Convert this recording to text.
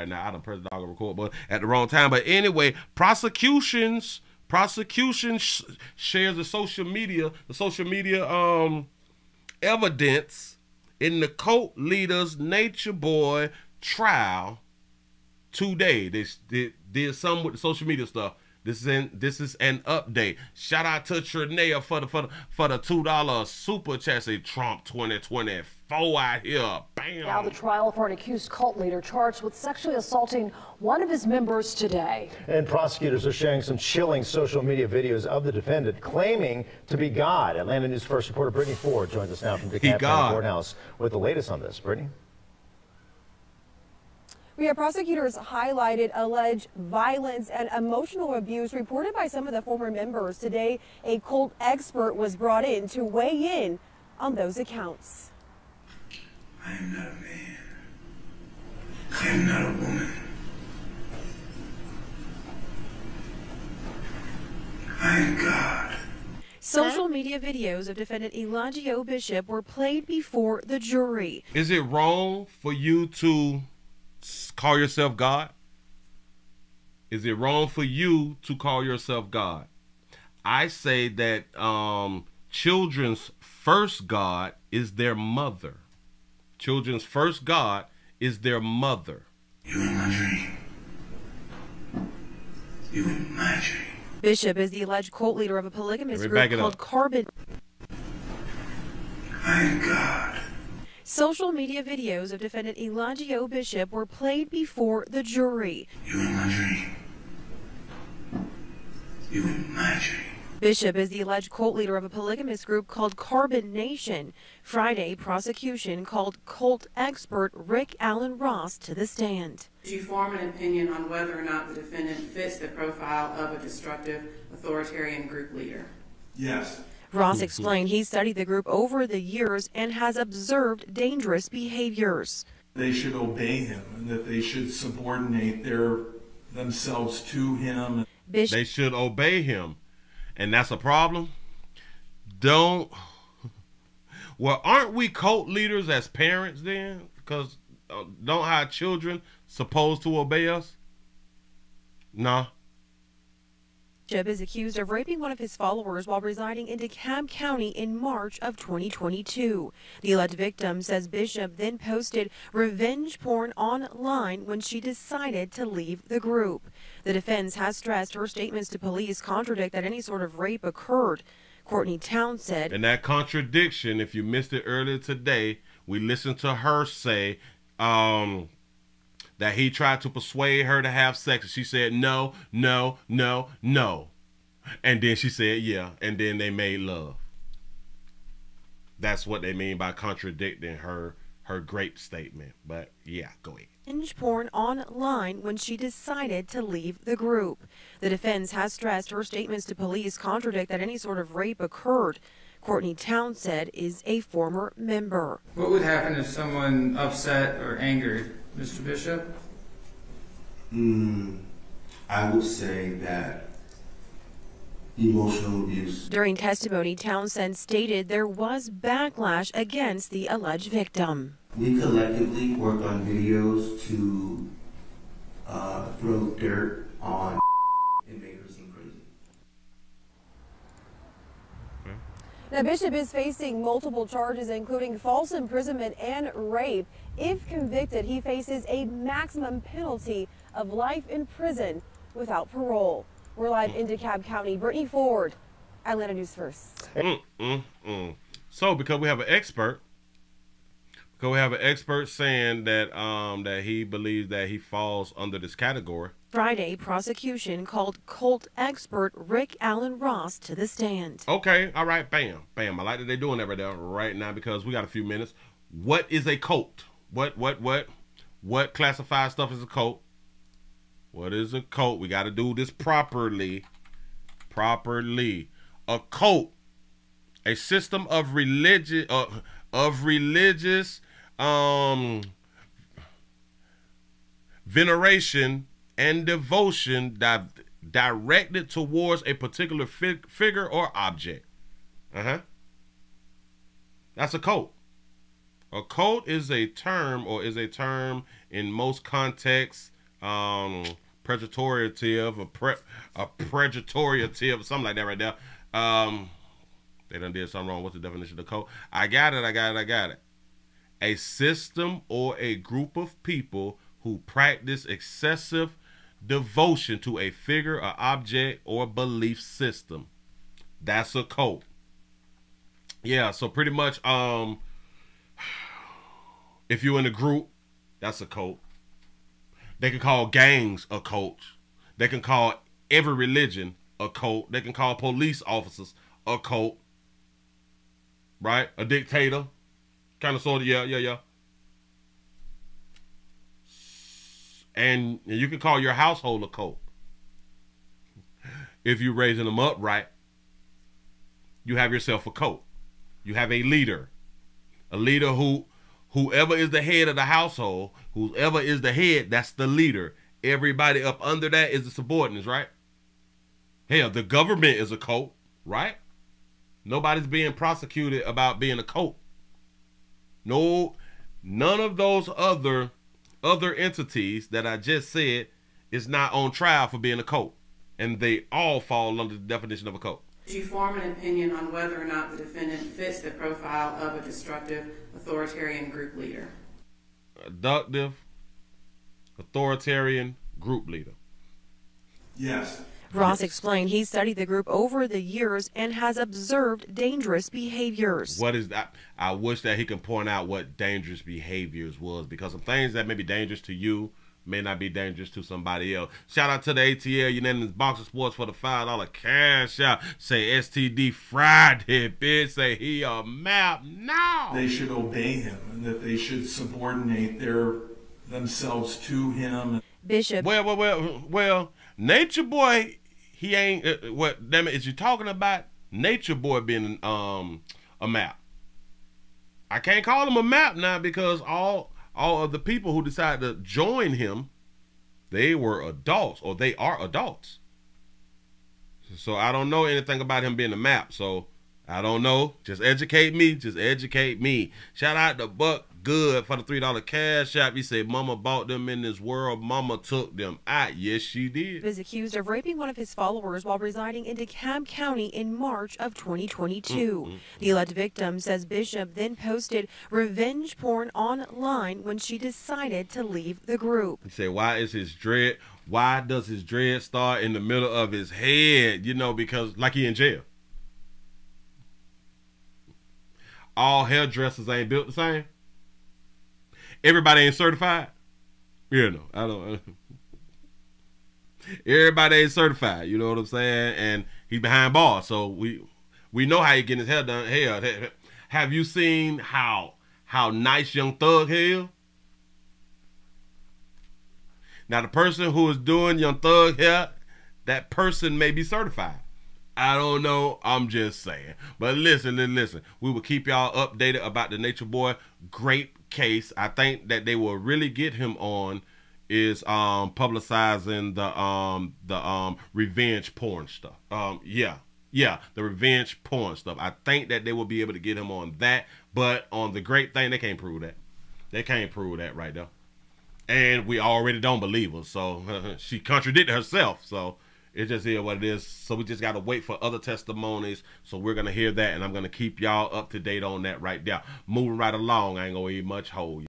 right now. I done pressed the dog record button at the wrong time. But anyway, prosecution shares the social media evidence in the cult leader's Nature Boy trial today. They did some with the social media stuff. This is an update. Shout out to Trinea for the $2 super chat. Say Trump 2024 out here. Bam. Now the trial for an accused cult leader charged with sexually assaulting one of his members today. And prosecutors are sharing some chilling social media videos of the defendant claiming to be God. Atlanta News First reporter Brittany Ford joins us now from DeKalb County Courthouse with the latest on this. Brittany? Prosecutors highlighted alleged violence and emotional abuse reported by some of the former members. Today, a cult expert was brought in to weigh in on those accounts. I am not a man. I am not a woman. I am God. Social media videos of defendant Elijah Bishop were played before the jury. Is it wrong for you to call yourself God? Is it wrong for you to call yourself God? I say that children's first God is their mother. Children's first God is their mother. You in my dream. You in my dream. Bishop is the alleged cult leader of a polygamous group called Carbon. I am God. Social media videos of defendant Elijah Bishop were played before the jury. You in my dream. You in my dream. Bishop is the alleged cult leader of a polygamous group called Carbon Nation. Friday, prosecution called cult expert Rick Allen Ross to the stand. Did you form an opinion on whether or not the defendant fits the profile of a destructive authoritarian group leader? Yes. Ross explained he studied the group over the years and has observed dangerous behaviors. They should obey him and that they should subordinate themselves to him. They should obey him. And that's a problem. Well, aren't we cult leaders as parents then? Because don't our children supposed to obey us? Nah. Bishop is accused of raping one of his followers while residing in DeKalb County in March of 2022. The alleged victim says Bishop then posted revenge porn online when she decided to leave the group. The defense has stressed her statements to police contradict that any sort of rape occurred. Courtney Town said, and that contradiction, if you missed it earlier today, we listened to her say that he tried to persuade her to have sex. She said, no, no, no, no. And then she said, yeah. And then they made love. That's what they mean by contradicting her grape statement. But yeah, go ahead. Revenge porn online when she decided to leave the group. The defense has stressed her statements to police contradict that any sort of rape occurred. Courtney Town said is a former member. What would happen if someone upset or angered Mr. Bishop? I would say that emotional abuse. During testimony, Townsend stated there was backlash against the alleged victim. We collectively work on videos to throw dirt on and make her seem crazy. Now, Bishop is facing multiple charges, including false imprisonment and rape. If convicted, he faces a maximum penalty of life in prison without parole. We're live in DeKalb County. Brittany Ford, Atlanta News First. So, because we have an expert, saying that that he believes that he falls under this category. Friday, prosecution called cult expert Rick Allen Ross to the stand. Okay, all right, bam, bam. I like that they're doing that right there right now because we got a few minutes. What is a cult? What classifies stuff as a cult? What is a cult? We got to do this properly. A cult, a system of religious veneration and devotion directed towards a particular figure or object. That's a cult. A cult is a term in most contexts predatoriative, a predatoriative, something like that right there. They done did something wrong. What's the definition of cult? I got it. A system or a group of people who practice excessive devotion to a figure, or object, or belief system. That's a cult. Yeah, so pretty much, if you're in a group, that's a cult. They can call gangs a cult. They can call every religion a cult. They can call police officers a cult. Right? A dictator. Kind of, sort of, yeah. And you can call your household a cult. If you're raising them up right, you have yourself a cult. You have a leader. A leader whoever is the head of the household, whoever is the head, that's the leader. Everybody up under that is the subordinates, right? Hell, the government is a cult, right? Nobody's being prosecuted about being a cult. No, none of those other entities that I just said is not on trial for being a cult. And they all fall under the definition of a cult. Did you form an opinion on whether or not the defendant fits the profile of a destructive, authoritarian group leader? Abductive, authoritarian group leader. Yes. Ross explained he studied the group over the years and has observed dangerous behaviors. What is that? I wish that he could point out what dangerous behaviors was, because some things that may be dangerous to you may not be dangerous to somebody else. Shout out to the ATL Unanimous Boxer Sports for the $5 cash out. Say STD Friday, bitch. Say he a map now. They should obey him, and that they should subordinate themselves to him. Bishop. Well, Nature Boy, he ain't. What? Damn it! Is you talking about Nature Boy being a map? I can't call him a map now, because all of the people who decided to join him, they were adults, or they are adults. So I don't know anything about him being a map. So I don't know. Just educate me. Just educate me. Shout out to Buck Good for the $3 cash app. He said, "Mama bought them in this world. Mama took them out." Yes, she did. Is accused of raping one of his followers while residing in DeKalb County in March of 2022. The alleged victim says Bishop then posted revenge porn online when she decided to leave the group. He said, why does his dread start in the middle of his head? You know, because like he in jail. All hairdressers ain't built the same. Everybody ain't certified. You know, I don't. Everybody ain't certified. You know what I'm saying? And he's behind bars, so we know how he getting his hair done. Hell, have you seen how nice Young Thug hair? Now the person who is doing Young Thug hair, that person may be certified. I don't know. I'm just saying. But listen. We will keep y'all updated about the Nature Boy grape case. I think that they will really get him on is publicizing the revenge porn stuff. The revenge porn stuff. I think that they will be able to get him on that. But on the grape thing, they can't prove that. They can't prove that right there. And we already don't believe her. So she contradicted herself. So it just is what it is. So we just got to wait for other testimonies. So we're going to hear that. And I'm going to keep y'all up to date on that right there. Moving right along. I ain't going to eat much hold.